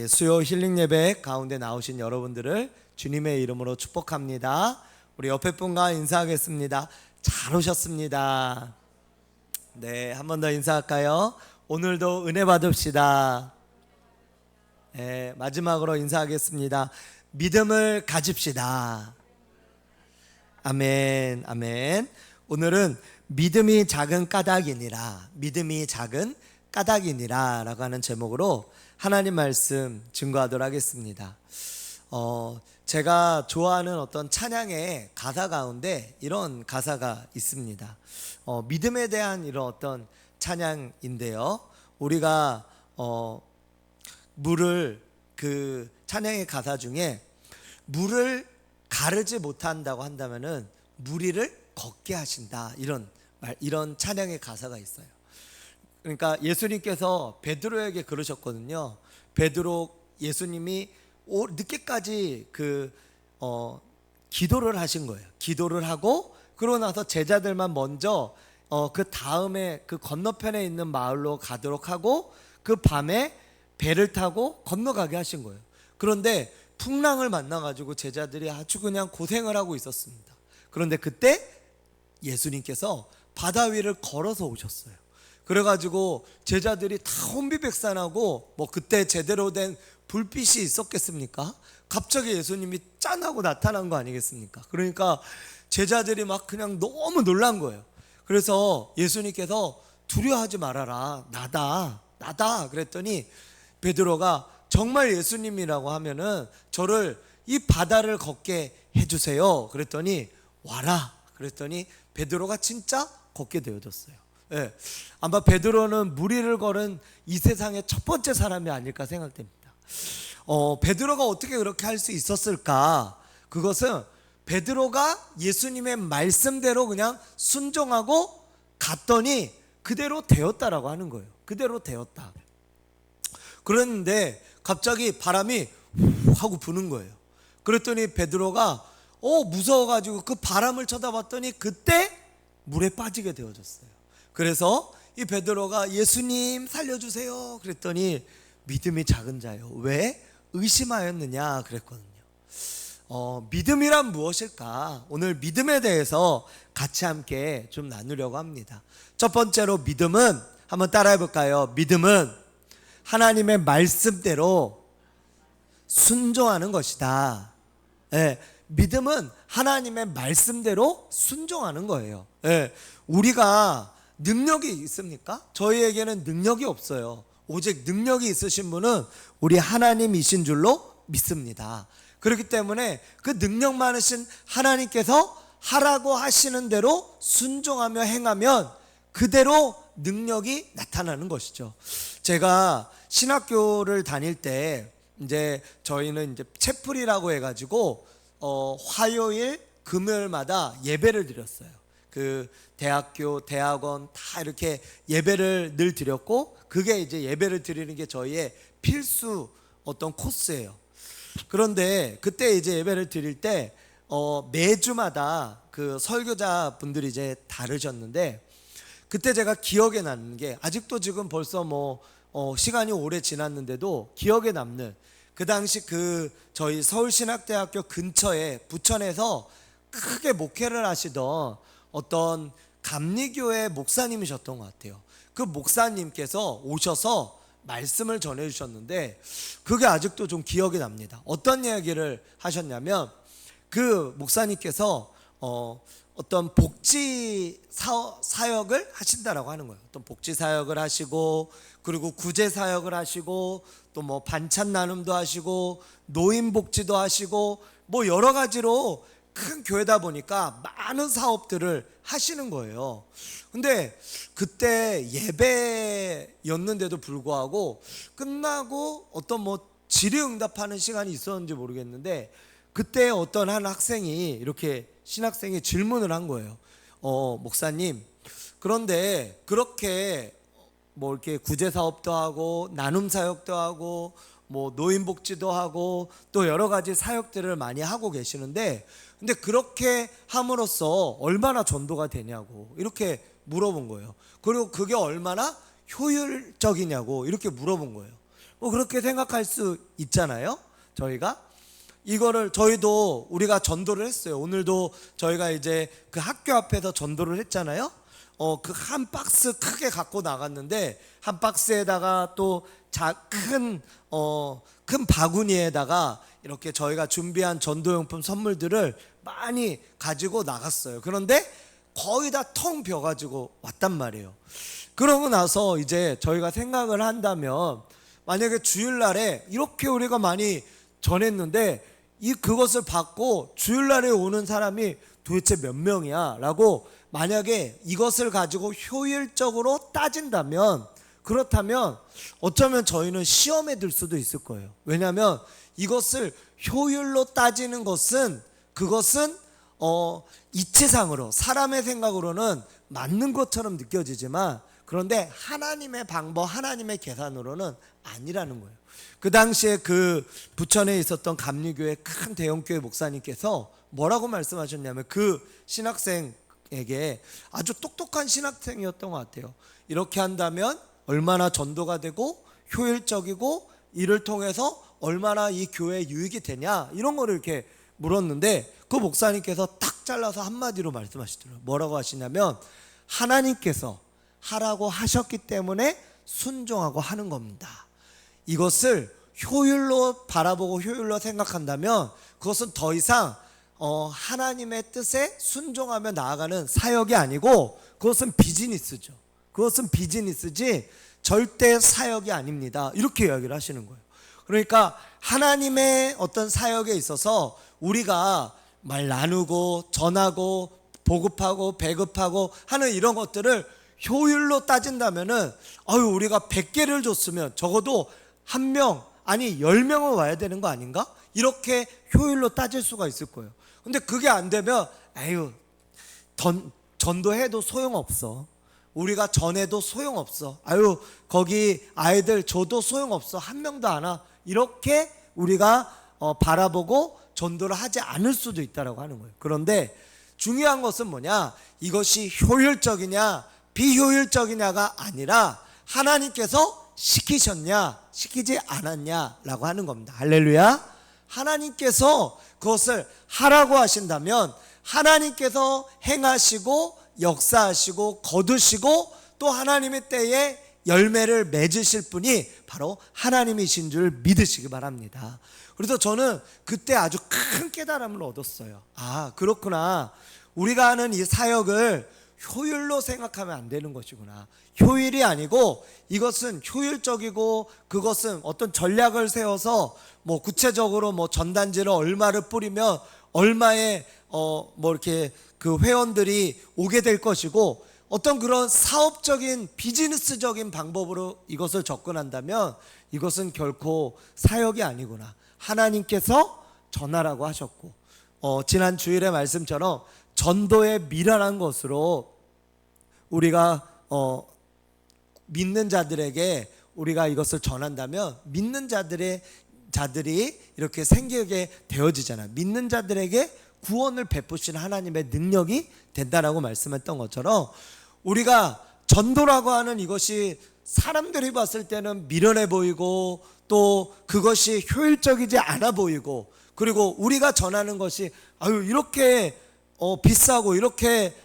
수요 힐링 예배 가운데 나오신 여러분들을 주님의 이름으로 축복합니다. 우리 옆에 분과 인사하겠습니다. 잘 오셨습니다. 네, 한 번 더 인사할까요? 오늘도 은혜 받읍시다. 네, 마지막으로 인사하겠습니다. 믿음을 가집시다. 아멘, 아멘. 오늘은 믿음이 작은 까닭이니라, 믿음이 작은 까닭이니라 라고 하는 제목으로 하나님 말씀 증거하도록 하겠습니다. 제가 좋아하는 어떤 찬양의 가사 가운데 이런 가사가 있습니다. 믿음에 대한 이런 어떤 찬양인데요. 우리가 물을, 그 찬양의 가사 중에 물을 가르지 못한다고 한다면은 물 위를 걷게 하신다, 이런 찬양의 가사가 있어요. 그러니까 예수님께서 베드로에게 그러셨거든요. 베드로, 예수님이 늦게까지 기도를 하신 거예요. 기도를 하고 그러고 나서 제자들만 먼저 그 다음에 그 건너편에 있는 마을로 가도록 하고 그 밤에 배를 타고 건너가게 하신 거예요. 그런데 풍랑을 만나가지고 제자들이 아주 그냥 고생을 하고 있었습니다. 그런데 그때 예수님께서 바다 위를 걸어서 오셨어요. 그래가지고 제자들이 다 혼비백산하고, 그때 제대로 된 불빛이 있었겠습니까? 갑자기 예수님이 짠하고 나타난 거 아니겠습니까? 그러니까 제자들이 막 그냥 너무 놀란 거예요. 그래서 예수님께서 두려워하지 말아라, 나다 그랬더니 베드로가 정말 예수님이라고 하면은 저를 이 바다를 걷게 해주세요 그랬더니 와라 그랬더니 베드로가 진짜 걷게 되어졌어요. 예, 아마 베드로는 물 위를 걸은 이 세상의 첫 번째 사람이 아닐까 생각됩니다. 베드로가 어떻게 그렇게 할 수 있었을까? 그것은 베드로가 예수님의 말씀대로 그냥 순종하고 갔더니 그대로 되었다라고 하는 거예요. 그대로 되었다. 그랬는데 갑자기 바람이 하고 부는 거예요. 그랬더니 베드로가 무서워가지고 그 바람을 쳐다봤더니 그때 물에 빠지게 되어졌어요. 그래서 이 베드로가 예수님 살려주세요 그랬더니 믿음이 작은 자요, 왜 의심하였느냐 그랬거든요. 믿음이란 무엇일까? 오늘 믿음에 대해서 같이 함께 좀 나누려고 합니다. 첫 번째로 믿음은, 한번 따라해 볼까요? 믿음은 하나님의 말씀대로 순종하는 것이다. 예, 믿음은 하나님의 말씀대로 순종하는 거예요. 예, 우리가 능력이 있습니까? 저희에게는 능력이 없어요. 오직 능력이 있으신 분은 우리 하나님이신 줄로 믿습니다. 그렇기 때문에 그 능력 많으신 하나님께서 하라고 하시는 대로 순종하며 행하면 그대로 능력이 나타나는 것이죠. 제가 신학교를 다닐 때 이제 저희는 이제 채플이라고 해가지고 화요일, 금요일마다 예배를 드렸어요. 그 대학교, 대학원 다 이렇게 예배를 늘 드렸고, 그게 이제 예배를 드리는 게 저희의 필수 어떤 코스예요. 그런데 그때 이제 예배를 드릴 때 매주마다 그 설교자 분들이 이제 다르셨는데, 그때 제가 기억에 남는 게, 아직도 지금 벌써 시간이 오래 지났는데도 기억에 남는, 그 당시 저희 서울신학대학교 근처에 부천에서 크게 목회를 하시던 어떤 감리교회 목사님이셨던 것 같아요. 그 목사님께서 오셔서 말씀을 전해주셨는데 그게 아직도 좀 기억이 납니다. 어떤 이야기를 하셨냐면, 그 목사님께서 어떤 복지 사역을 하신다라고 하는 거예요. 어떤 복지 사역을 하시고, 그리고 구제 사역을 하시고, 또 반찬 나눔도 하시고, 노인 복지도 하시고, 여러 가지로 큰 교회다 보니까 많은 사업들을 하시는 거예요. 근데 그때 예배였는데도 불구하고 끝나고 어떤 질의응답하는 시간이 있었는지 모르겠는데, 그때 어떤 한 학생이, 이렇게 신학생이 질문을 한 거예요. 목사님, 그런데 그렇게 이렇게 구제 사업도 하고 나눔 사역도 하고 노인 복지도 하고 또 여러 가지 사역들을 많이 하고 계시는데, 근데 그렇게 함으로써 얼마나 전도가 되냐고 이렇게 물어본 거예요. 그리고 그게 얼마나 효율적이냐고 이렇게 물어본 거예요. 뭐 그렇게 생각할 수 있잖아요. 저희가 이거를 저희도 우리가 전도를 했어요. 오늘도 저희가 이제 그 학교 앞에서 전도를 했잖아요. 그 한 박스 크게 갖고 나갔는데 한 박스에다가 또 큰 바구니에다가 이렇게 저희가 준비한 전도용품 선물들을 많이 가지고 나갔어요. 그런데 거의 다 텅 비어가지고 왔단 말이에요. 그러고 나서 이제 저희가 생각을 한다면 만약에 주일날에 이렇게 우리가 많이 전했는데 그것을 받고 주일날에 오는 사람이 도대체 몇 명이야? 라고 만약에 이것을 가지고 효율적으로 따진다면, 그렇다면 어쩌면 저희는 시험에 들 수도 있을 거예요. 왜냐하면 이것을 효율로 따지는 것은 그것은 이치상으로 사람의 생각으로는 맞는 것처럼 느껴지지만, 그런데 하나님의 방법, 하나님의 계산으로는 아니라는 거예요. 그 당시에 그 부천에 있었던 감리교회 큰 대형교회 목사님께서 뭐라고 말씀하셨냐면, 그 신학생에게 아주 똑똑한 신학생이었던 것 같아요. 이렇게 한다면 얼마나 전도가 되고 효율적이고 이를 통해서 얼마나 이 교회에 유익이 되냐, 이런 거를 이렇게 물었는데 그 목사님께서 딱 잘라서 한마디로 말씀하시더라고요. 뭐라고 하시냐면, 하나님께서 하라고 하셨기 때문에 순종하고 하는 겁니다. 이것을 효율로 바라보고 효율로 생각한다면 그것은 더 이상 하나님의 뜻에 순종하며 나아가는 사역이 아니고 그것은 비즈니스죠. 그것은 비즈니스지 절대 사역이 아닙니다. 이렇게 이야기를 하시는 거예요. 그러니까 하나님의 어떤 사역에 있어서 우리가 말 나누고 전하고 보급하고 배급하고 하는 이런 것들을 효율로 따진다면은 우리가 100개를 줬으면 적어도 1명 아니 10명은 와야 되는 거 아닌가? 이렇게 효율로 따질 수가 있을 거예요. 근데 그게 안 되면 전도해도 소용없어. 우리가 전해도 소용없어. 거기 아이들 줘도 소용없어. 한 명도 안 와. 이렇게 우리가 바라보고 전도를 하지 않을 수도 있다라고 하는 거예요. 그런데 중요한 것은 뭐냐? 이것이 효율적이냐 비효율적이냐가 아니라 하나님께서 시키셨냐 시키지 않았냐라고 하는 겁니다. 할렐루야. 하나님께서 그것을 하라고 하신다면 하나님께서 행하시고 역사하시고 거두시고 또 하나님의 때에 열매를 맺으실 분이 바로 하나님이신 줄 믿으시기 바랍니다. 그래서 저는 그때 아주 큰 깨달음을 얻었어요. 그렇구나. 우리가 하는 이 사역을 효율로 생각하면 안 되는 것이구나. 효율이 아니고 이것은 효율적이고 그것은 어떤 전략을 세워서 구체적으로 전단지를 얼마를 뿌리면 얼마의 이렇게 그 회원들이 오게 될 것이고 어떤 그런 사업적인 비즈니스적인 방법으로 이것을 접근한다면 이것은 결코 사역이 아니구나. 하나님께서 전하라고 하셨고 지난 주일의 말씀처럼 전도에 미련한 것으로 우리가 믿는 자들에게 우리가 이것을 전한다면 믿는 자들이 이렇게 생기게 되어지잖아요. 믿는 자들에게 구원을 베푸시는 하나님의 능력이 된다라고 말씀했던 것처럼 우리가 전도라고 하는 이것이 사람들이 봤을 때는 미련해 보이고 또 그것이 효율적이지 않아 보이고 그리고 우리가 전하는 것이 이렇게 비싸고 이렇게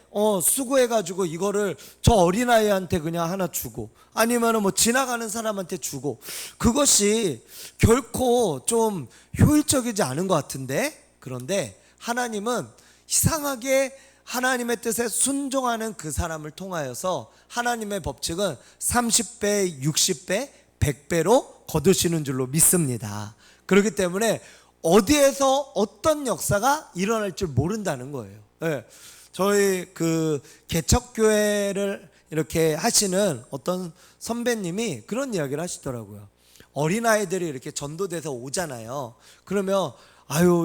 수고해가지고 이거를 저 어린아이한테 그냥 하나 주고 아니면은 지나가는 사람한테 주고 그것이 결코 좀 효율적이지 않은 것 같은데, 그런데 하나님은 이상하게 하나님의 뜻에 순종하는 그 사람을 통하여서 하나님의 법칙은 30배, 60배, 100배로 거두시는 줄로 믿습니다. 그렇기 때문에 어디에서 어떤 역사가 일어날 줄 모른다는 거예요. 저희 그 개척교회를 이렇게 하시는 어떤 선배님이 그런 이야기를 하시더라고요. 어린아이들이 이렇게 전도돼서 오잖아요. 그러면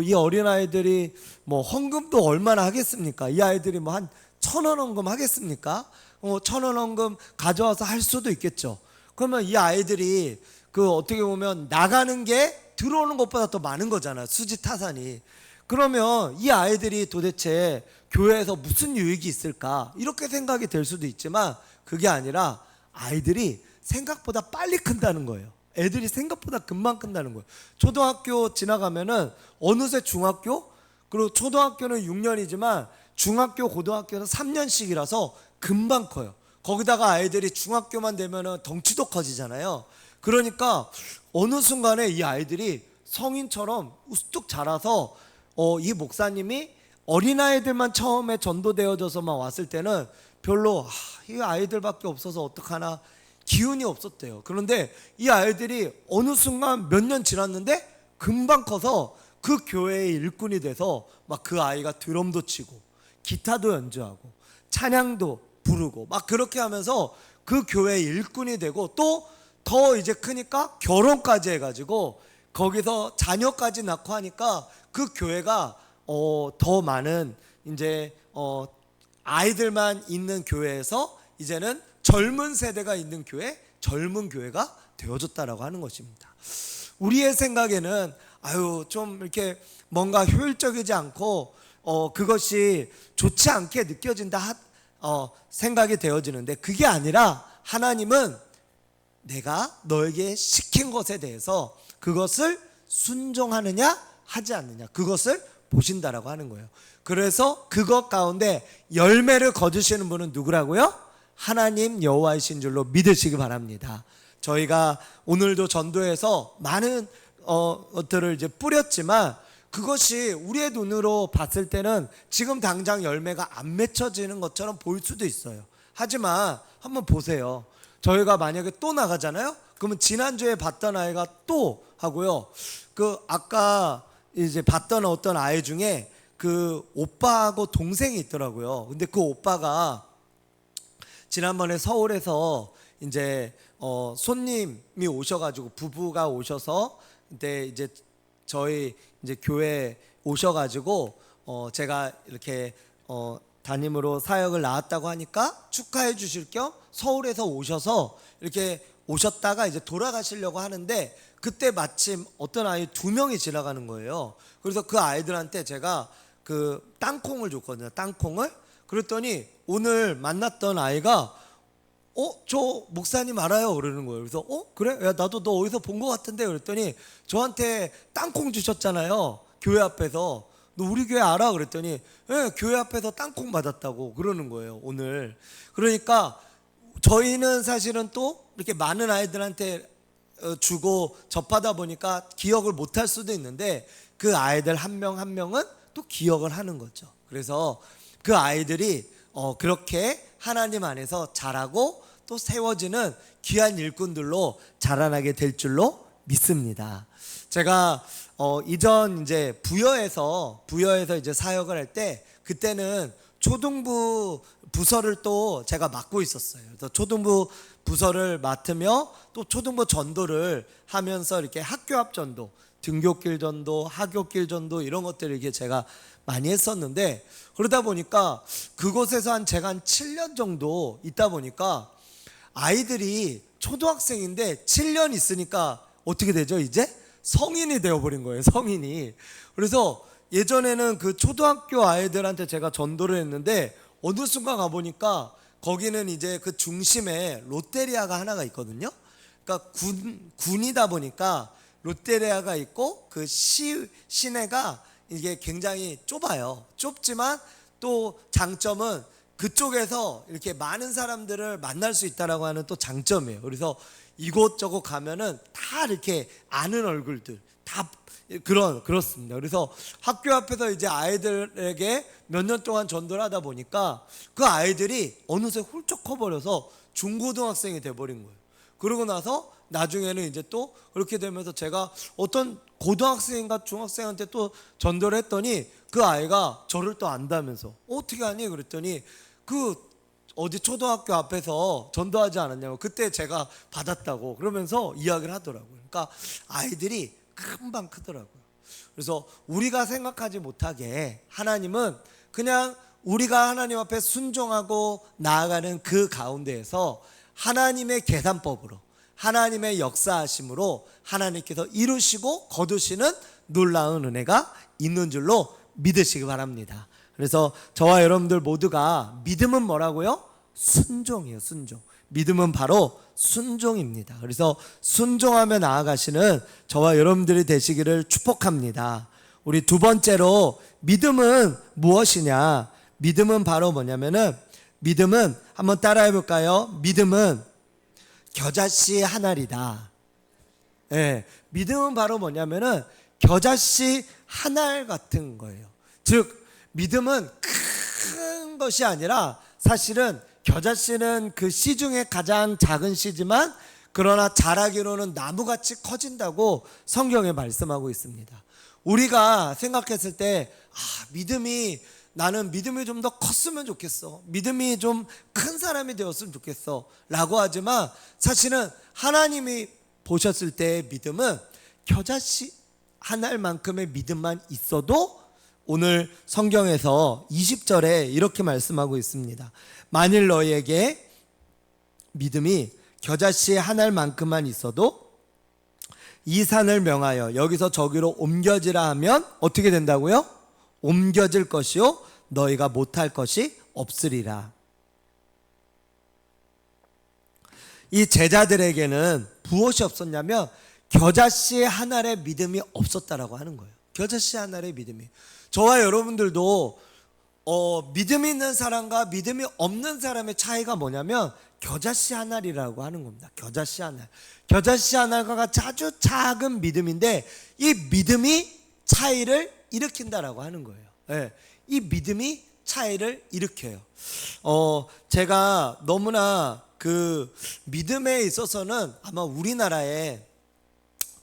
이 어린아이들이 헌금도 얼마나 하겠습니까? 이 아이들이 한 1,000원 헌금 하겠습니까? 1,000원 헌금 가져와서 할 수도 있겠죠. 그러면 이 아이들이 어떻게 보면 나가는 게 들어오는 것보다 더 많은 거잖아요. 수지 타산이. 그러면 이 아이들이 도대체 교회에서 무슨 유익이 있을까? 이렇게 생각이 될 수도 있지만 그게 아니라 아이들이 생각보다 빨리 큰다는 거예요. 애들이 생각보다 금방 큰다는 거예요. 초등학교 지나가면은 어느새 중학교, 그리고 초등학교는 6년이지만 중학교, 고등학교는 3년씩이라서 금방 커요. 거기다가 아이들이 중학교만 되면은 덩치도 커지잖아요. 그러니까 어느 순간에 이 아이들이 성인처럼 우뚝 자라서 이 목사님이 어린아이들만 처음에 전도되어져서만 왔을 때는 별로 이 아이들밖에 없어서 어떡하나 기운이 없었대요. 그런데 이 아이들이 어느 순간 몇 년 지났는데 금방 커서 그 교회의 일꾼이 돼서 막 그 아이가 드럼도 치고 기타도 연주하고 찬양도 부르고 막 그렇게 하면서 그 교회의 일꾼이 되고, 또 더 이제 크니까 결혼까지 해가지고 거기서 자녀까지 낳고 하니까 그 교회가 더 많은 이제 아이들만 있는 교회에서 이제는 젊은 세대가 있는 교회, 젊은 교회가 되어졌다라고 하는 것입니다. 우리의 생각에는 좀 이렇게 뭔가 효율적이지 않고 그것이 좋지 않게 느껴진다 생각이 되어지는데, 그게 아니라 하나님은 내가 너에게 시킨 것에 대해서 그것을 순종하느냐 하지 않느냐, 그것을 보신다라고 하는 거예요. 그래서 그것 가운데 열매를 거두시는 분은 누구라고요? 하나님 여호와이신 줄로 믿으시기 바랍니다. 저희가 오늘도 전도해서 많은 것들을 이제 뿌렸지만 그것이 우리의 눈으로 봤을 때는 지금 당장 열매가 안 맺혀지는 것처럼 보일 수도 있어요. 하지만 한번 보세요. 저희가 만약에 또 나가잖아요. 그러면 지난주에 봤던 아이가 또 하고요. 그 아까 이제 봤던 어떤 아이 중에 그 오빠하고 동생이 있더라고요. 근데 그 오빠가 지난번에 서울에서 이제 손님이 오셔가지고 부부가 오셔서 근데 이제 저희 이제 교회 오셔가지고 제가 이렇게 담임으로 사역을 나왔다고 하니까 축하해 주실 겸 서울에서 오셔서 이렇게 오셨다가 이제 돌아가시려고 하는데, 그때 마침 어떤 아이 2명이 지나가는 거예요. 그래서 그 아이들한테 제가 그 땅콩을 줬거든요. 땅콩을. 그랬더니 오늘 만났던 아이가 저 목사님 알아요? 그러는 거예요. 그래서 그래? 야, 나도 너 어디서 본 것 같은데? 그랬더니 저한테 땅콩 주셨잖아요. 교회 앞에서. 너 우리 교회 알아? 그랬더니 네, 교회 앞에서 땅콩 받았다고 그러는 거예요, 오늘. 그러니까 저희는 사실은 또 이렇게 많은 아이들한테 주고 접하다 보니까 기억을 못할 수도 있는데, 그 아이들 한 명 한 명은 또 기억을 하는 거죠. 그래서 그 아이들이 그렇게 하나님 안에서 자라고 또 세워지는 귀한 일꾼들로 자라나게 될 줄로 믿습니다. 제가 이전 이제 부여에서 이제 사역을 할 때, 그때는 초등부 부서를 또 제가 맡고 있었어요. 그래서 초등부 부서를 맡으며 또 초등부 전도를 하면서 이렇게 학교 앞 전도, 등교길 전도, 하교길 전도 이런 것들을 이렇게 제가 많이 했었는데, 그러다 보니까 그곳에서 제가 한 7년 정도 있다 보니까 아이들이 초등학생인데 7년 있으니까 어떻게 되죠? 이제 성인이 되어버린 거예요, 성인이. 그래서 예전에는 그 초등학교 아이들한테 제가 전도를 했는데 어느 순간 가보니까 거기는 이제 그 중심에 롯데리아가 하나가 있거든요. 그러니까 군이다 보니까 롯데리아가 있고 그 시내가 이게 굉장히 좁아요. 좁지만 또 장점은 그쪽에서 이렇게 많은 사람들을 만날 수 있다라고 하는 또 장점이에요. 그래서 이곳저곳 가면은 다 이렇게 아는 얼굴들 다 그렇습니다. 그래서 학교 앞에서 이제 아이들에게 몇 년 동안 전도를 하다 보니까 그 아이들이 어느새 훌쩍 커버려서 중고등학생이 돼버린 거예요. 그러고 나서 나중에는 이제 또 그렇게 되면서 제가 어떤 고등학생인가 중학생한테 또 전도를 했더니 그 아이가 저를 또 안다면서 어떻게 하니? 그랬더니 그 어디 초등학교 앞에서 전도하지 않았냐고, 그때 제가 받았다고 그러면서 이야기를 하더라고요. 그러니까 아이들이 금방 크더라고요. 그래서 우리가 생각하지 못하게 하나님은 그냥 우리가 하나님 앞에 순종하고 나아가는 그 가운데에서 하나님의 계산법으로, 하나님의 역사하심으로 하나님께서 이루시고 거두시는 놀라운 은혜가 있는 줄로 믿으시기 바랍니다. 그래서 저와 여러분들 모두가 믿음은 뭐라고요? 순종이에요, 순종. 믿음은 바로 순종입니다. 그래서 순종하며 나아가시는 저와 여러분들이 되시기를 축복합니다. 우리 두 번째로 믿음은 무엇이냐? 믿음은 바로 뭐냐면은, 믿음은 한번 따라해 볼까요? 믿음은 겨자씨 한 알이다. 예, 믿음은 바로 뭐냐면은 겨자씨 한 알 같은 거예요. 즉 믿음은 큰 것이 아니라, 사실은 겨자씨는 그 씨 중에 가장 작은 씨지만 그러나 자라기로는 나무같이 커진다고 성경에 말씀하고 있습니다. 우리가 생각했을 때 나는 믿음이 좀 더 컸으면 좋겠어, 믿음이 좀 큰 사람이 되었으면 좋겠어 라고 하지만, 사실은 하나님이 보셨을 때의 믿음은 겨자씨 한 알만큼의 믿음만 있어도, 오늘 성경에서 20절에 이렇게 말씀하고 있습니다. 만일 너희에게 믿음이 겨자씨 한 알만큼만 있어도 이 산을 명하여 여기서 저기로 옮겨지라 하면 어떻게 된다고요? 옮겨질 것이요 너희가 못할 것이 없으리라. 이 제자들에게는 무엇이 없었냐면 겨자씨 한 알의 믿음이 없었다라고 하는 거예요. 겨자씨 한 알의 믿음이. 저와 여러분들도 믿음이 있는 사람과 믿음이 없는 사람의 차이가 뭐냐면 겨자씨 한 알이라고 하는 겁니다. 겨자씨 한 알. 겨자씨 한 알과 같이 아주 작은 믿음인데, 이 믿음이 차이를 일으킨다라고 하는 거예요. 네, 이 믿음이 차이를 일으켜요. 제가 너무나 그 믿음에 있어서는 아마 우리나라에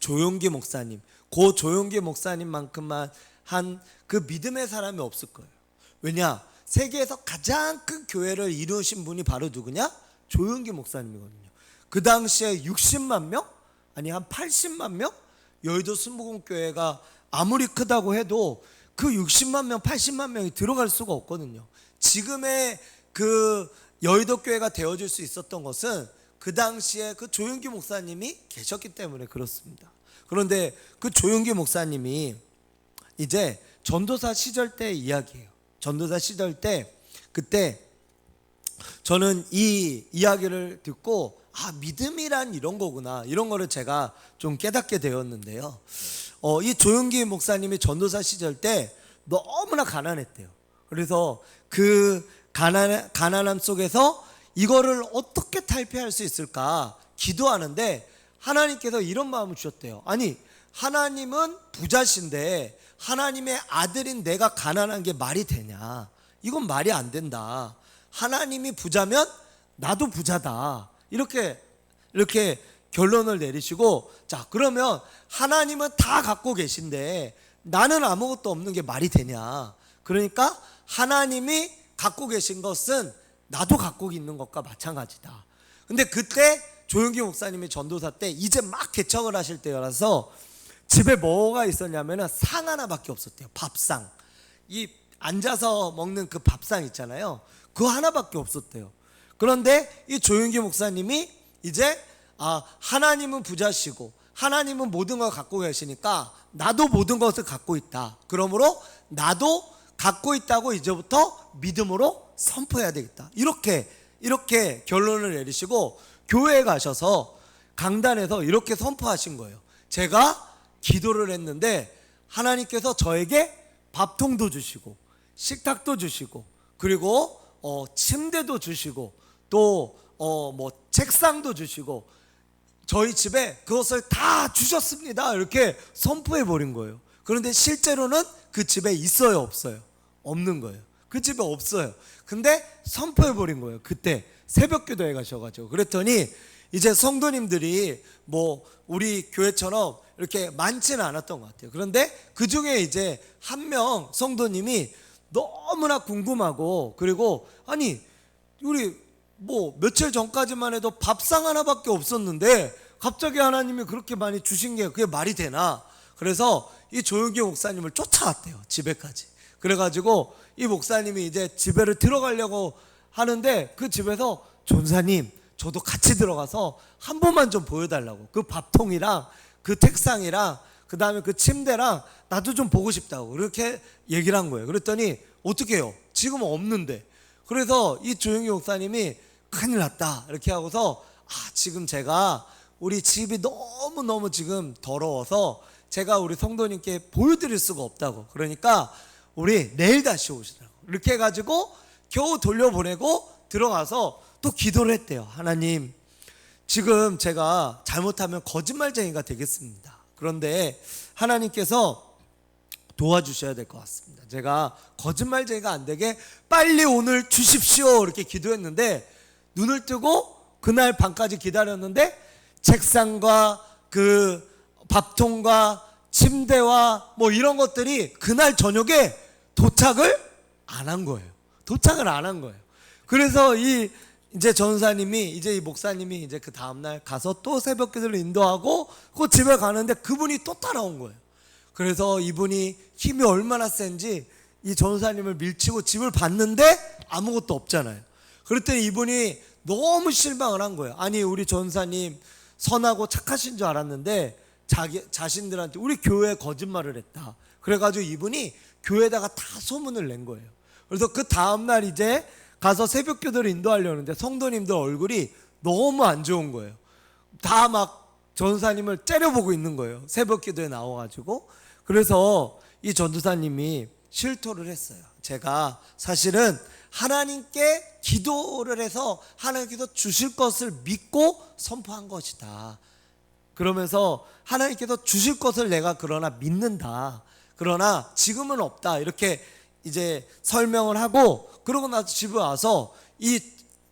조용기 목사님, 고 조용기 목사님만큼만 한 그 믿음의 사람이 없을 거예요. 왜냐? 세계에서 가장 큰 교회를 이루신 분이 바로 누구냐? 조용기 목사님이거든요. 그 당시에 60만 명? 아니 한 80만 명? 여의도 순복음교회가 아무리 크다고 해도 그 60만 명, 80만 명이 들어갈 수가 없거든요. 지금의 그 여의도 교회가 되어질 수 있었던 것은 그 당시에 그 조용기 목사님이 계셨기 때문에 그렇습니다. 그런데 그 조용기 목사님이 이제 전도사 시절 때 이야기예요. 전도사 시절 때, 그때 저는 이 이야기를 듣고 믿음이란 이런 거구나, 이런 거를 제가 좀 깨닫게 되었는데요. 이 조용기 목사님이 전도사 시절 때 너무나 가난했대요. 그래서 그 가난함 속에서 이거를 어떻게 탈피할 수 있을까 기도하는데 하나님께서 이런 마음을 주셨대요. 아니, 하나님은 부자신데 하나님의 아들인 내가 가난한 게 말이 되냐? 이건 말이 안 된다. 하나님이 부자면 나도 부자다. 이렇게 결론을 내리시고, 자, 그러면 하나님은 다 갖고 계신데 나는 아무것도 없는 게 말이 되냐? 그러니까 하나님이 갖고 계신 것은 나도 갖고 있는 것과 마찬가지다. 근데 그때 조용기 목사님이 전도사 때 이제 막 개척을 하실 때라서 집에 뭐가 있었냐면 상 하나밖에 없었대요. 밥상. 이 앉아서 먹는 그 밥상 있잖아요. 그거 하나밖에 없었대요. 그런데 이 조용기 목사님이 이제 하나님은 부자시고 하나님은 모든 걸 갖고 계시니까 나도 모든 것을 갖고 있다. 그러므로 나도 갖고 있다고 이제부터 믿음으로 선포해야 되겠다. 이렇게 결론을 내리시고 교회에 가셔서 강단에서 이렇게 선포하신 거예요. 제가 기도를 했는데 하나님께서 저에게 밥통도 주시고 식탁도 주시고 그리고 침대도 주시고 또 뭐 책상도 주시고 저희 집에 그것을 다 주셨습니다. 이렇게 선포해 버린 거예요. 그런데 실제로는 그 집에 있어요, 없어요? 없는 거예요. 그 집에 없어요. 근데 선포해 버린 거예요. 그때 새벽 기도회 가셔가지고. 그랬더니 이제 성도님들이 뭐 우리 교회처럼 이렇게 많지는 않았던 것 같아요. 그런데 그 중에 이제 한 명 성도님이 너무나 궁금하고, 그리고 아니 우리 뭐 며칠 전까지만 해도 밥상 하나밖에 없었는데 갑자기 하나님이 그렇게 많이 주신 게 그게 말이 되나? 그래서 이 조용기 목사님을 쫓아왔대요, 집에까지. 그래가지고 이 목사님이 이제 집에를 들어가려고 하는데 그 집에서 전사님 저도 같이 들어가서 한 번만 좀 보여달라고, 그 밥통이랑 그 책상이랑 그 다음에 그 침대랑 나도 좀 보고 싶다고 그렇게 얘기를 한 거예요. 그랬더니 어떻게 해요? 지금은 없는데. 그래서 이 조용기 목사님이 큰일 났다 이렇게 하고서 지금 제가 우리 집이 너무너무 지금 더러워서 제가 우리 성도님께 보여드릴 수가 없다고. 그러니까 우리 내일 다시 오시라고. 이렇게 해가지고 겨우 돌려보내고 들어가서 또 기도를 했대요. 하나님, 지금 제가 잘못하면 거짓말쟁이가 되겠습니다. 그런데 하나님께서 도와주셔야 될 것 같습니다. 제가 거짓말쟁이가 안 되게 빨리 오늘 주십시오 이렇게 기도했는데, 눈을 뜨고 그날 밤까지 기다렸는데 책상과 그 밥통과 침대와 뭐 이런 것들이 그날 저녁에 도착을 안 한 거예요. 도착을 안 한 거예요. 그래서 이제 전사님이, 이제 이 목사님이 이제 그 다음날 가서 또 새벽 기도를 인도하고 그 집에 가는데 그분이 또 따라온 거예요. 그래서 이분이 힘이 얼마나 센지 이 전사님을 밀치고 집을 봤는데 아무것도 없잖아요. 그랬더니 이분이 너무 실망을 한 거예요. 아니, 우리 전사님 선하고 착하신 줄 알았는데 자신들한테 우리 교회에 거짓말을 했다. 그래가지고 이분이 교회에다가 다 소문을 낸 거예요. 그래서 그 다음날 이제 가서 새벽 기도를 인도하려는데 성도님들 얼굴이 너무 안 좋은 거예요. 다 막 전사님을 째려보고 있는 거예요. 새벽 기도에 나와가지고. 그래서 이 전도사님이 실토를 했어요. 제가 사실은 하나님께 기도를 해서 하나님께서 주실 것을 믿고 선포한 것이다. 그러면서 하나님께서 주실 것을 내가 그러나 믿는다. 그러나 지금은 없다. 이렇게 이제 설명을 하고, 그러고 나서 집에 와서 이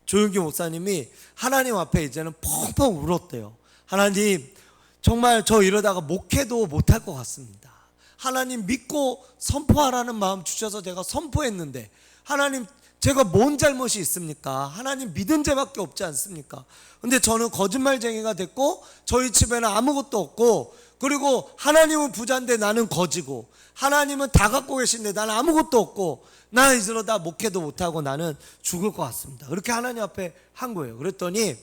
조윤기 목사님이 하나님 앞에 이제는 펑펑 울었대요. 하나님, 정말 저 이러다가 목회도 못할 것 같습니다. 하나님 믿고 선포하라는 마음 주셔서 제가 선포했는데, 하나님 제가 뭔 잘못이 있습니까? 하나님 믿은 죄밖에 없지 않습니까? 근데 저는 거짓말쟁이가 됐고 저희 집에는 아무것도 없고, 그리고 하나님은 부자인데 나는 거지고, 하나님은 다 갖고 계신데 나는 아무것도 없고, 나 이러다 목회도 못하고 나는 죽을 것 같습니다. 그렇게 하나님 앞에 한 거예요. 그랬더니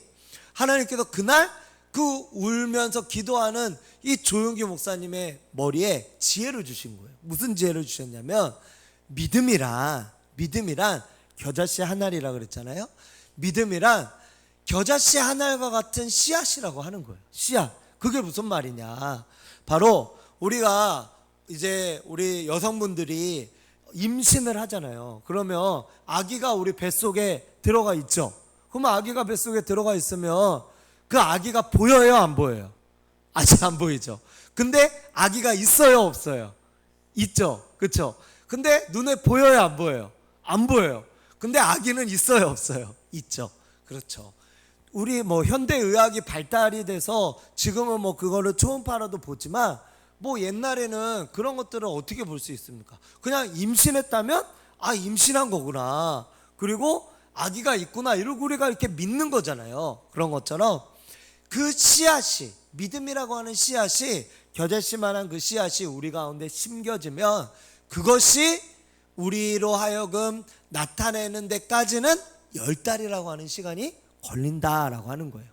하나님께서 그날 그 울면서 기도하는 이 조용기 목사님의 머리에 지혜를 주신 거예요. 무슨 지혜를 주셨냐면, 믿음이란 겨자씨 한 알이라 그랬잖아요. 믿음이란 겨자씨 한 알과 같은 씨앗이라고 하는 거예요. 씨앗. 그게 무슨 말이냐? 바로 우리가 이제 우리 여성분들이 임신을 하잖아요. 그러면 아기가 우리 뱃속에 들어가 있죠. 그러면 아기가 뱃속에 들어가 있으면 그 아기가 보여요, 안 보여요? 아직 안 보이죠. 근데 아기가 있어요, 없어요? 있죠. 그렇죠? 근데 눈에 보여요, 안 보여요? 안 보여요. 근데 아기는 있어요, 없어요? 있죠. 그렇죠. 우리 뭐 현대의학이 발달이 돼서 지금은 뭐 그거를 초음파로도 보지만, 뭐 옛날에는 그런 것들을 어떻게 볼 수 있습니까? 그냥 임신했다면 임신한 거구나, 그리고 아기가 있구나, 이러고 우리가 이렇게 믿는 거잖아요. 그런 것처럼 그 씨앗이, 믿음이라고 하는 씨앗이, 겨자씨만한 그 씨앗이 우리 가운데 심겨지면 그것이 우리로 하여금 나타내는 데까지는 10달이라고 하는 시간이 걸린다라고 하는 거예요.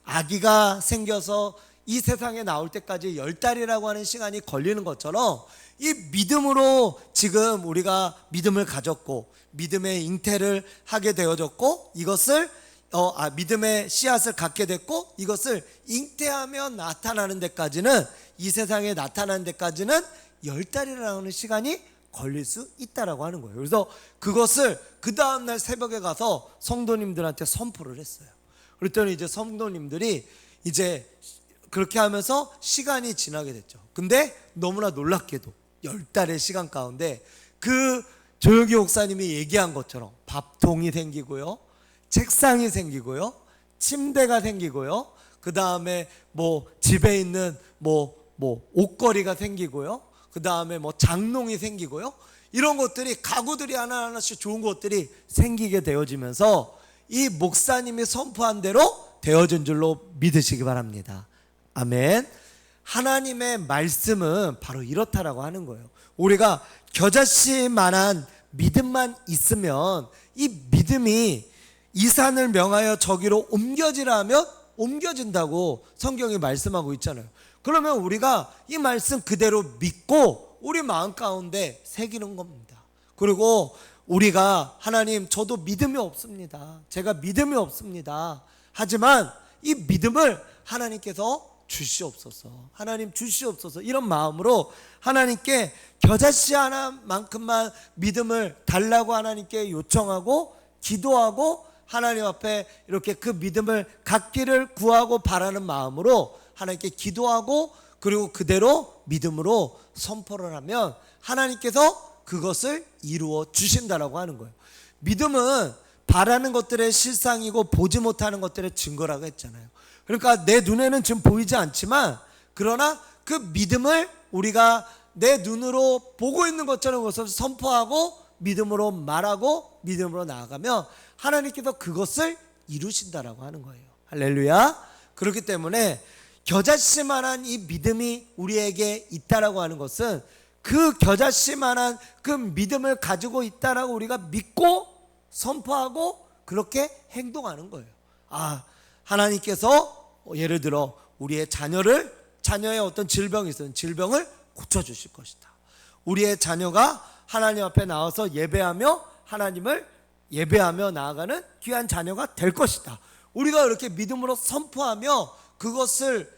아기가 생겨서 이 세상에 나올 때까지 10달이라고 하는 시간이 걸리는 것처럼, 이 믿음으로 지금 우리가 믿음을 가졌고 믿음의 잉태를 하게 되어졌고, 이것을 믿음의 씨앗을 갖게 됐고, 이것을 잉태하며 나타나는 데까지는, 이 세상에 나타나는 데까지는 10달이라는 하는 시간이 걸릴 수 있다라고 하는 거예요. 그래서 그것을 그 다음날 새벽에 가서 성도님들한테 선포를 했어요. 그랬더니 이제 성도님들이 이제 그렇게 하면서 시간이 지나게 됐죠. 근데 너무나 놀랍게도 10달의 시간 가운데 그 조용기 목사님이 얘기한 것처럼 밥통이 생기고요, 책상이 생기고요, 침대가 생기고요, 그 다음에 뭐 집에 있는 뭐 옷걸이가 생기고요, 그 다음에 뭐 장롱이 생기고요, 이런 것들이, 가구들이 하나하나씩 좋은 것들이 생기게 되어지면서 이 목사님이 선포한 대로 되어진 줄로 믿으시기 바랍니다. 아멘. 하나님의 말씀은 바로 이렇다라고 하는 거예요. 우리가 겨자씨만한 믿음만 있으면 이 믿음이 이 산을 명하여 저기로 옮겨지라 하면 옮겨진다고 성경이 말씀하고 있잖아요. 그러면 우리가 이 말씀 그대로 믿고 우리 마음 가운데 새기는 겁니다. 그리고 우리가, 하나님 저도 믿음이 없습니다, 제가 믿음이 없습니다, 하지만 이 믿음을 하나님께서 주시옵소서. 하나님 주시옵소서. 이런 마음으로 하나님께 겨자씨 하나만큼만 믿음을 달라고 하나님께 요청하고 기도하고 하나님 앞에 이렇게 그 믿음을 갖기를 구하고 바라는 마음으로 하나님께 기도하고 그리고 그대로 믿음으로 선포를 하면 하나님께서 그것을 이루어 주신다라고 하는 거예요. 믿음은 바라는 것들의 실상이고 보지 못하는 것들의 증거라고 했잖아요. 그러니까 내 눈에는 지금 보이지 않지만 그러나 그 믿음을 우리가 내 눈으로 보고 있는 것처럼 그것을 선포하고 믿음으로 말하고 믿음으로 나아가면 하나님께서 그것을 이루신다라고 하는 거예요. 할렐루야. 그렇기 때문에 겨자씨만한 이 믿음이 우리에게 있다라고 하는 것은 그 겨자씨만한 그 믿음을 가지고 있다라고 우리가 믿고 선포하고 그렇게 행동하는 거예요. 하나님께서 예를 들어 우리의 자녀의 어떤 질병이 있으면 질병을 고쳐주실 것이다. 우리의 자녀가 하나님 앞에 나와서 예배하며 하나님을 예배하며 나아가는 귀한 자녀가 될 것이다. 우리가 이렇게 믿음으로 선포하며 그것을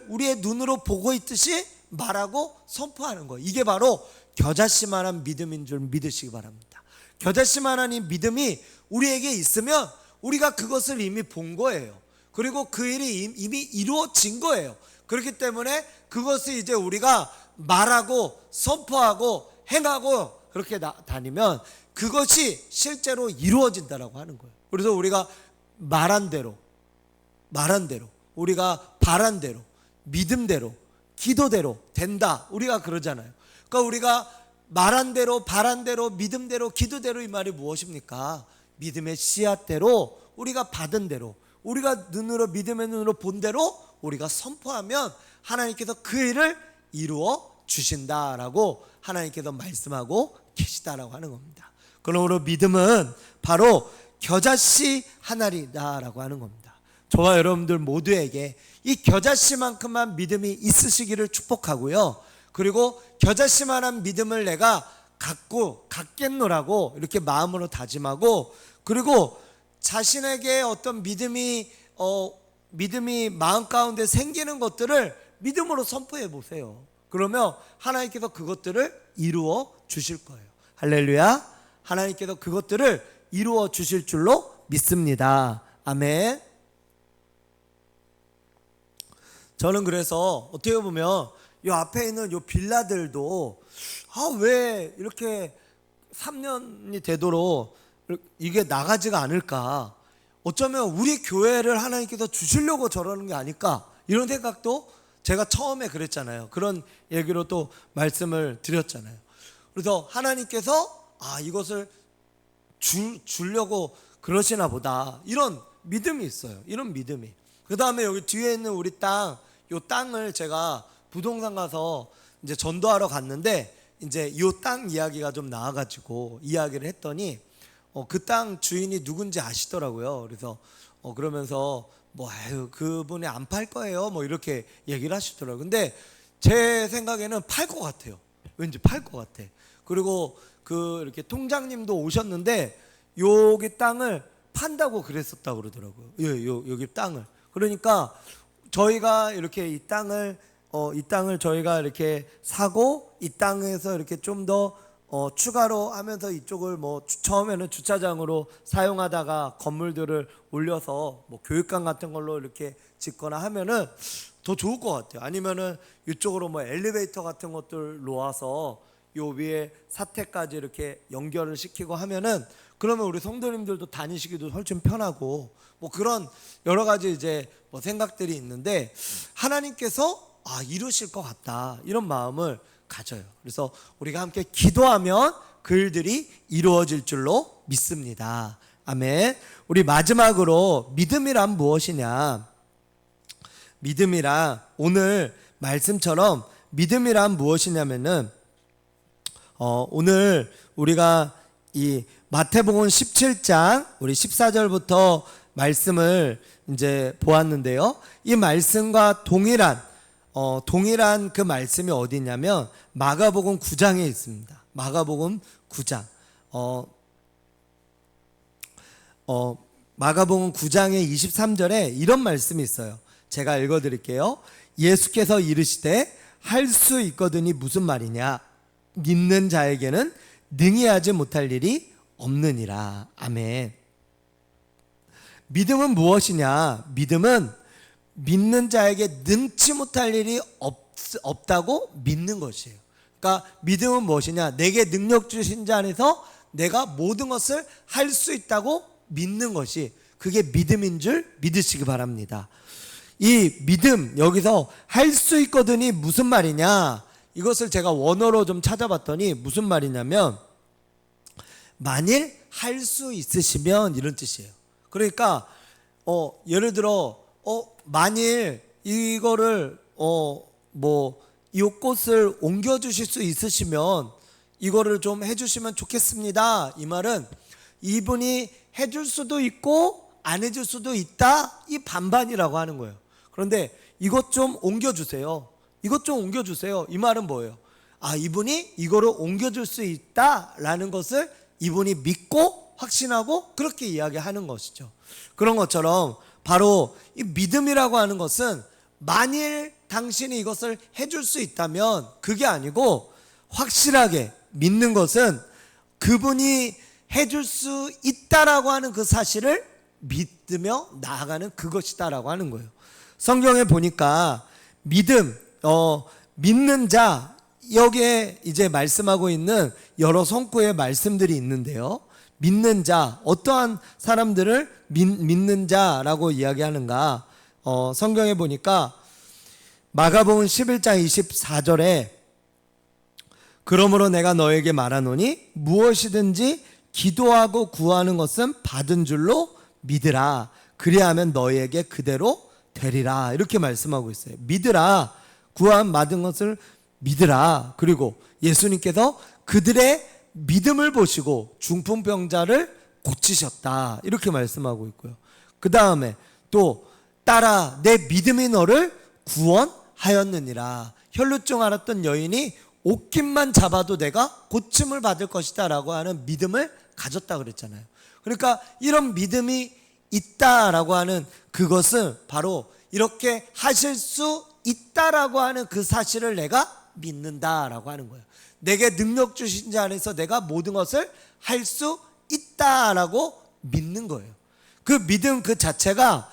우리의 눈으로 보고 있듯이 말하고 선포하는 거예요. 이게 바로 겨자씨만한 믿음인 줄 믿으시기 바랍니다. 겨자씨만한 이 믿음이 우리에게 있으면 우리가 그것을 이미 본 거예요. 그리고 그 일이 이미 이루어진 거예요. 그렇기 때문에 그것을 이제 우리가 말하고 선포하고 행하고 그렇게 다니면 그것이 실제로 이루어진다라고 하는 거예요. 그래서 우리가 말한 대로 우리가 바란 대로 믿음대로 기도대로 된다 우리가 그러잖아요. 그러니까 우리가 말한 대로 바란 대로 믿음대로 기도대로 이 말이 무엇입니까? 믿음의 씨앗대로 우리가 받은 대로 우리가 믿음의 눈으로 본 대로 우리가 선포하면 하나님께서 그 일을 이루어 주신다라고 하나님께서 말씀하고 계시다라고 하는 겁니다. 그러므로 믿음은 바로 겨자씨 하나리다라고 하는 겁니다. 저와 여러분들 모두에게 이 겨자씨만큼만 믿음이 있으시기를 축복하고요. 그리고 겨자씨만한 믿음을 내가 갖겠노라고 이렇게 마음으로 다짐하고 그리고 자신에게 어떤 믿음이 마음 가운데 생기는 것들을 믿음으로 선포해 보세요. 그러면 하나님께서 그것들을 이루어 주실 거예요. 할렐루야. 하나님께서 그것들을 이루어 주실 줄로 믿습니다. 아멘. 저는 그래서 어떻게 보면 이 앞에 있는 이 빌라들도 왜 이렇게 3년이 되도록 이게 나가지가 않을까? 어쩌면 우리 교회를 하나님께서 주시려고 저러는 게 아닐까? 이런 생각도 제가 처음에 그랬잖아요. 그런 얘기로 또 말씀을 드렸잖아요. 그래서 하나님께서 이것을 주려고 그러시나 보다. 이런 믿음이 있어요. 이런 믿음이. 그 다음에 여기 뒤에 있는 우리 이 땅을 제가 부동산 가서 이제 전도하러 갔는데 이제 이 땅 이야기가 좀 나와가지고 이야기를 했더니 그 땅 주인이 누군지 아시더라고요. 그래서 그러면서 그분이 안 팔 거예요. 이렇게 얘기를 하시더라고요. 근데 제 생각에는 팔 것 같아요. 왠지 팔 것 같아. 그리고 이렇게 통장님도 오셨는데 여기 땅을 판다고 그랬었다고 그러더라고요. 여기 땅을. 그러니까 저희가 이렇게 이 땅을 저희가 이렇게 사고 이 땅에서 이렇게 좀 더 추가로 하면서 이쪽을 처음에는 주차장으로 사용하다가 건물들을 올려서 교육관 같은 걸로 이렇게 짓거나 하면은 더 좋을 것 같아요. 아니면은 이쪽으로 엘리베이터 같은 것들 놓아서 요 위에 사택까지 이렇게 연결을 시키고 하면은 그러면 우리 성도님들도 다니시기도 훨씬 편하고 그런 여러 가지 이제 생각들이 있는데 하나님께서 이루실 것 같다 이런 마음을 가져요. 그래서 우리가 함께 기도하면 그 일들이 이루어질 줄로 믿습니다. 아멘. 우리 마지막으로 믿음이란 무엇이냐? 믿음이란 오늘 말씀처럼 믿음이란 무엇이냐면은 오늘 우리가 이 마태복음 17장 우리 14절부터 말씀을 이제 보았는데요. 이 말씀과 동일한 그 말씀이 어디 있냐면 마가복음 9장에 있습니다. 마가복음 9장. 마가복음 9장의 23절에 이런 말씀이 있어요. 제가 읽어드릴게요. 예수께서 이르시되 할 수 있거든이 무슨 말이냐? 믿는 자에게는 능히 하지 못할 일이 없느니라. 아멘. 믿음은 무엇이냐? 믿음은 믿는 자에게 능치 못할 일이 없다고 믿는 것이에요. 그러니까 믿음은 무엇이냐? 내게 능력 주신 자 안에서 내가 모든 것을 할 수 있다고 믿는 것이, 그게 믿음인 줄 믿으시기 바랍니다. 이 믿음, 여기서 할 수 있거든이 무슨 말이냐? 이것을 제가 원어로 좀 찾아봤더니 무슨 말이냐면, 만일 할 수 있으시면, 이런 뜻이에요. 그러니까 예를 들어 만일 이거를 이 꽃을 옮겨 주실 수 있으시면 이거를 좀 해주시면 좋겠습니다. 이 말은 이분이 해줄 수도 있고 안 해줄 수도 있다, 이 반반이라고 하는 거예요. 그런데 이것 좀 옮겨주세요, 이것 좀 옮겨주세요, 이 말은 뭐예요? 이분이 이거를 옮겨줄 수 있다라는 것을 이분이 믿고 확신하고 그렇게 이야기하는 것이죠. 그런 것처럼 바로 이 믿음이라고 하는 것은 만일 당신이 이것을 해줄 수 있다면, 그게 아니고 확실하게 믿는 것은 그분이 해줄 수 있다라고 하는 그 사실을 믿으며 나아가는 그것이다라고 하는 거예요. 성경에 보니까 믿음, 믿는 자, 여기에 이제 말씀하고 있는 여러 성구의 말씀들이 있는데요. 믿는 자, 어떠한 사람들을 믿는 자라고 이야기하는가? 성경에 보니까 마가복음 11장 24절에 그러므로 내가 너에게 말하노니 무엇이든지 기도하고 구하는 것은 받은 줄로 믿으라. 그리하면 너에게 그대로 되리라. 이렇게 말씀하고 있어요. 믿으라. 구함 받은 것을 믿으라. 그리고 예수님께서 그들의 믿음을 보시고 중풍병자를 고치셨다, 이렇게 말씀하고 있고요. 그 다음에 또 따라 내 믿음이 너를 구원하였느니라. 혈루증 앓았던 여인이 옷깃만 잡아도 내가 고침을 받을 것이다 라고 하는 믿음을 가졌다 그랬잖아요. 그러니까 이런 믿음이 있다라고 하는 그것은 바로 이렇게 하실 수 있다라고 하는 그 사실을 내가 믿는다라고 하는 거예요. 내게 능력 주신 자 안에서 내가 모든 것을 할 수 있다라고 믿는 거예요. 그 믿음 그 자체가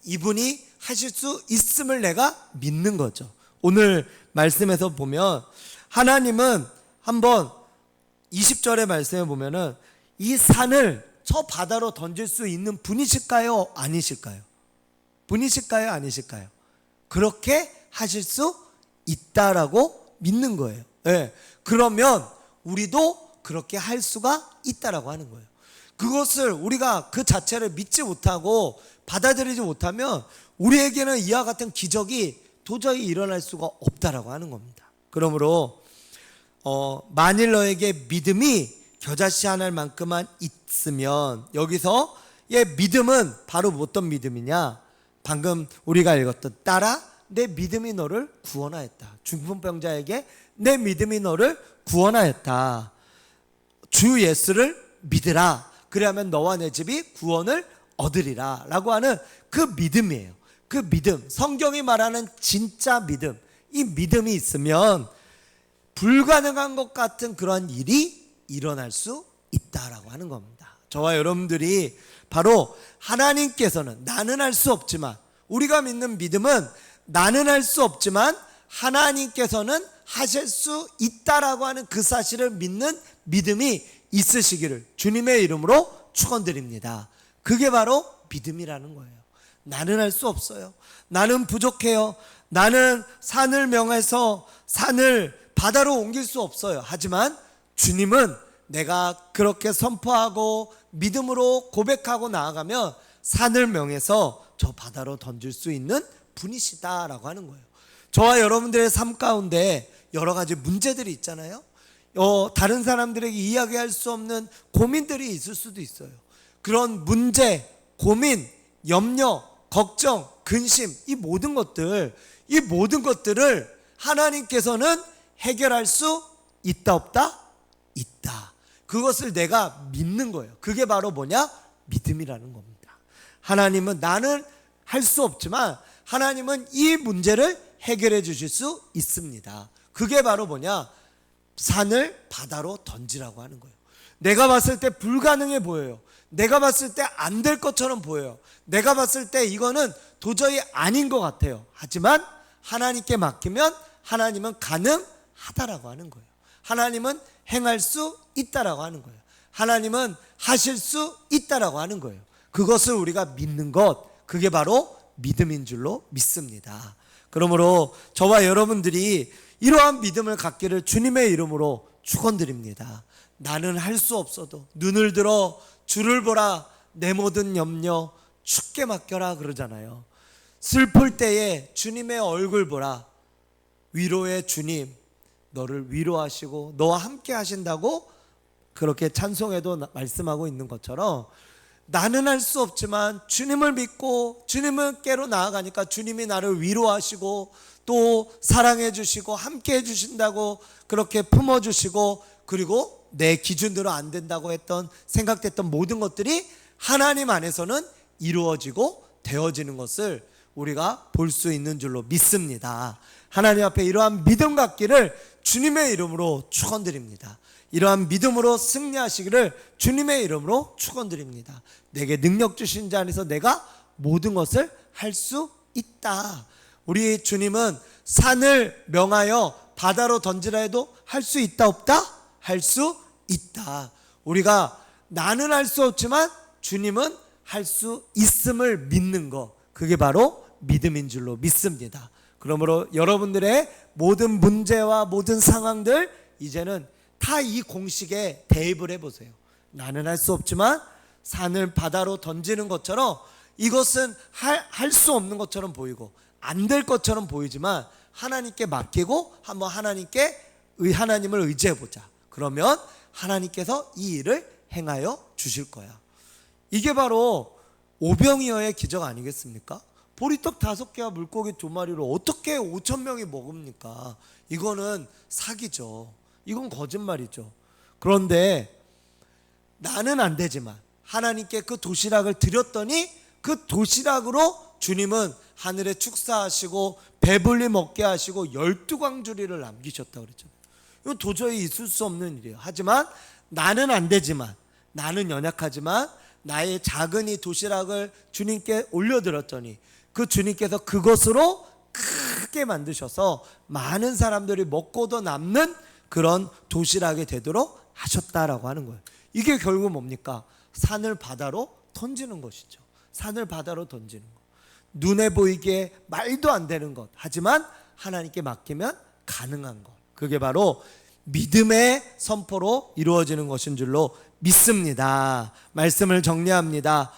이분이 하실 수 있음을 내가 믿는 거죠. 오늘 말씀에서 보면 하나님은 한번 20절의 말씀에 보면은 이 산을 저 바다로 던질 수 있는 분이실까요? 아니실까요? 분이실까요? 아니실까요? 그렇게 하실 수 있다라고 믿는 거예요. 네. 그러면 우리도 그렇게 할 수가 있다라고 하는 거예요. 그것을 우리가 그 자체를 믿지 못하고 받아들이지 못하면 우리에게는 이와 같은 기적이 도저히 일어날 수가 없다라고 하는 겁니다. 그러므로 만일 너에게 믿음이 겨자씨 한 알만큼만 있으면, 여기서의 믿음은 바로 어떤 믿음이냐? 방금 우리가 읽었던 따라 내 믿음이 너를 구원하였다. 중풍병자에게 내 믿음이 너를 구원하였다. 주 예수를 믿으라. 그리하면 너와 내 집이 구원을 얻으리라 라고 하는 그 믿음이에요. 그 믿음, 성경이 말하는 진짜 믿음, 이 믿음이 있으면 불가능한 것 같은 그런 일이 일어날 수 있다라고 하는 겁니다. 저와 여러분들이 바로 하나님께서는 나는 할 수 없지만, 우리가 믿는 믿음은 나는 할 수 없지만 하나님께서는 하실 수 있다라고 하는 그 사실을 믿는 믿음이 있으시기를 주님의 이름으로 축원드립니다. 그게 바로 믿음이라는 거예요. 나는 할 수 없어요. 나는 부족해요. 나는 산을 명해서 산을 바다로 옮길 수 없어요. 하지만 주님은 내가 그렇게 선포하고 믿음으로 고백하고 나아가면 산을 명해서 저 바다로 던질 수 있는 분이시다라고 하는 거예요. 저와 여러분들의 삶 가운데 여러 가지 문제들이 있잖아요. 다른 사람들에게 이야기할 수 없는 고민들이 있을 수도 있어요. 그런 문제, 고민, 염려, 걱정, 근심, 이 모든 것들을 하나님께서는 해결할 수 있다 없다? 있다. 그것을 내가 믿는 거예요. 그게 바로 뭐냐? 믿음이라는 겁니다. 하나님은 나는 할 수 없지만 하나님은 이 문제를 해결해 주실 수 있습니다. 그게 바로 뭐냐? 산을 바다로 던지라고 하는 거예요. 내가 봤을 때 불가능해 보여요. 내가 봤을 때 안 될 것처럼 보여요. 내가 봤을 때 이거는 도저히 아닌 것 같아요. 하지만 하나님께 맡기면 하나님은 가능하다라고 하는 거예요. 하나님은 행할 수 있다라고 하는 거예요. 하나님은 하실 수 있다라고 하는 거예요. 그것을 우리가 믿는 것, 그게 바로 믿음인 줄로 믿습니다. 그러므로 저와 여러분들이 이러한 믿음을 갖기를 주님의 이름으로 축원드립니다. 나는 할 수 없어도 눈을 들어 주를 보라, 내 모든 염려 주께 맡겨라 그러잖아요. 슬플 때에 주님의 얼굴 보라, 위로의 주님 너를 위로하시고 너와 함께 하신다고 그렇게 찬송에도 말씀하고 있는 것처럼, 나는 할 수 없지만 주님을 믿고 주님께로 나아가니까 주님이 나를 위로하시고 또 사랑해 주시고 함께 해 주신다고 그렇게 품어 주시고, 그리고 내 기준대로 안 된다고 했던 생각됐던 모든 것들이 하나님 안에서는 이루어지고 되어지는 것을 우리가 볼 수 있는 줄로 믿습니다. 하나님 앞에 이러한 믿음 갖기를 주님의 이름으로 축원드립니다. 이러한 믿음으로 승리하시기를 주님의 이름으로 축원드립니다. 내게 능력 주신 자 안에서 내가 모든 것을 할 수 있다. 우리 주님은 산을 명하여 바다로 던지라 해도 할 수 있다 없다? 할 수 있다. 우리가 나는 할 수 없지만 주님은 할 수 있음을 믿는 것, 그게 바로 믿음인 줄로 믿습니다. 그러므로 여러분들의 모든 문제와 모든 상황들 이제는 다 이 공식에 대입을 해보세요. 나는 할 수 없지만 산을 바다로 던지는 것처럼 이것은 할 수 없는 것처럼 보이고 안 될 것처럼 보이지만 하나님께 맡기고 한번 하나님을 의지해보자. 그러면 하나님께서 이 일을 행하여 주실 거야. 이게 바로 오병이어의 기적 아니겠습니까? 보리떡 5개와 물고기 2마리로 어떻게 5,000명이 먹습니까? 이거는 사기죠. 이건 거짓말이죠. 그런데 나는 안 되지만 하나님께 그 도시락을 드렸더니 그 도시락으로 주님은 하늘에 축사하시고 배불리 먹게 하시고 12광주리를 남기셨다고 그랬죠. 이거 도저히 있을 수 없는 일이에요. 하지만 나는 안 되지만, 나는 연약하지만 나의 작은 이 도시락을 주님께 올려드렸더니 그 주님께서 그것으로 크게 만드셔서 많은 사람들이 먹고도 남는 그런 도시락이 되도록 하셨다라고 하는 거예요. 이게 결국 뭡니까? 산을 바다로 던지는 것이죠. 산을 바다로 던지는 것. 눈에 보이기에 말도 안 되는 것, 하지만 하나님께 맡기면 가능한 것, 그게 바로 믿음의 선포로 이루어지는 것인 줄로 믿습니다. 말씀을 정리합니다.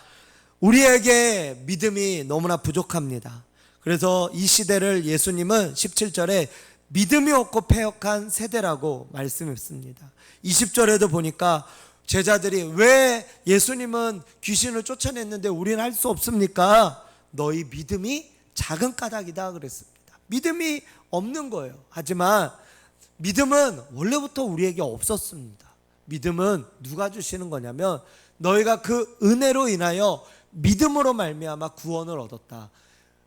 우리에게 믿음이 너무나 부족합니다. 그래서 이 시대를 예수님은 17절에 믿음이 없고 패역한 세대라고 말씀했습니다. 20절에도 보니까 제자들이 왜 예수님은 귀신을 쫓아냈는데 우리는 할 수 없습니까? 너희 믿음이 작은 까닭이다 그랬습니다. 믿음이 없는 거예요. 하지만 믿음은 원래부터 우리에게 없었습니다. 믿음은 누가 주시는 거냐면 너희가 그 은혜로 인하여 믿음으로 말미암아 구원을 얻었다.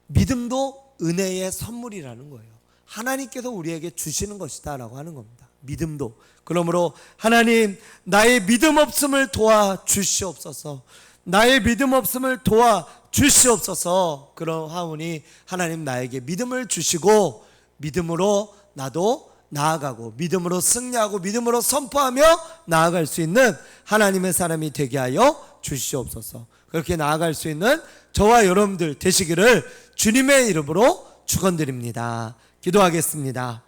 믿음도 은혜의 선물이라는 거예요. 하나님께서 우리에게 주시는 것이다 라고 하는 겁니다. 믿음도. 그러므로 하나님, 나의 믿음 없음을 도와 주시옵소서. 나의 믿음 없음을 도와 주시옵소서. 그러하오니 하나님 나에게 믿음을 주시고 믿음으로 나도 나아가고 믿음으로 승리하고 믿음으로 선포하며 나아갈 수 있는 하나님의 사람이 되게 하여 주시옵소서. 그렇게 나아갈 수 있는 저와 여러분들 되시기를 주님의 이름으로 축원드립니다. 기도하겠습니다.